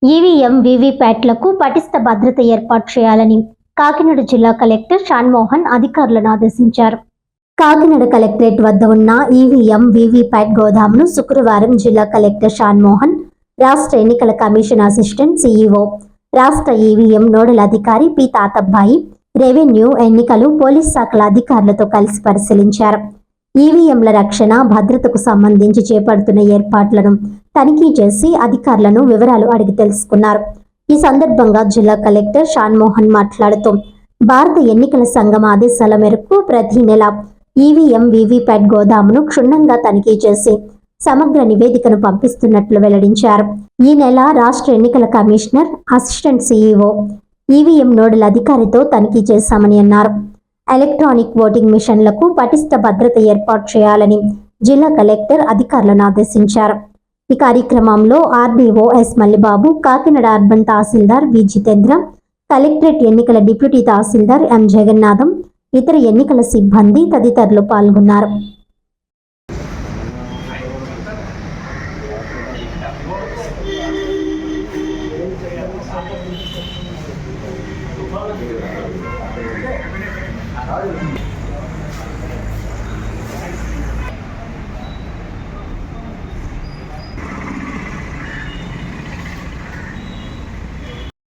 EVM వీవీప్యాట్లకు పటిష్ట భద్రత ఏర్పాటు చేయాలని కాకినాడ జిల్లా కలెక్టర్ షాన్మోహన్ అధికారులను ఆదేశించారు. కాకినాడ కలెక్టరేట్ వద్ద ఉన్న ఈవీఎం వీవీప్యాట్ గోదామును శుక్రవారం జిల్లా కలెక్టర్ షాన్మోహన్, రాష్ట్ర ఎన్నికల కమిషన్ అసిస్టెంట్ సీఈఓ, రాష్ట్ర ఈవీఎం నోడల్ అధికారి పి తాతబ్బాయి, రెవెన్యూ, ఎన్నికలు, పోలీస్ శాఖల అధికారులతో కలిసి పరిశీలించారు. ఈవీఎంల రక్షణ, భద్రతకు సంబంధించి చేపడుతున్న ఏర్పాట్లను తనిఖీ చేసి అధికారులను వివరాలు అడిగి తెలుసుకున్నారు. ఈ సందర్భంగా జిల్లా కలెక్టర్ షాన్మోహన్ మాట్లాడుతూ, భారత ఎన్నికల సంఘం ఆదేశాల మేరకు ప్రతి నెల ఈవీఎం వీవీప్యాట్ గోదామును క్షుణ్ణంగా తనిఖీ చేసి సమగ్ర నివేదికను పంపిస్తున్నట్లు వెల్లడించారు. ఈ నెల రాష్ట్ర ఎన్నికల commissioner, assistant CEO, EVM nodal అధికారితో తనిఖీ చేశామని అన్నారు. ఎలక్ట్రానిక్ ఓటింగ్ మిషన్లకు పటిష్ట భద్రత ఏర్పాటు చేయాలని జిల్లా కలెక్టర్ అధికారులను ఆదేశించారు. ఈ కార్యక్రమంలో RDO S Mallibabu, Kakinada urban tahsildar V Jitendra, collectorate ఎన్నికల డిప్యూటీ తహసీల్దార్ ఎం జగన్నాథం, ఇతర ఎన్నికల సిబ్బంది తదితరులు పాల్గొన్నారు.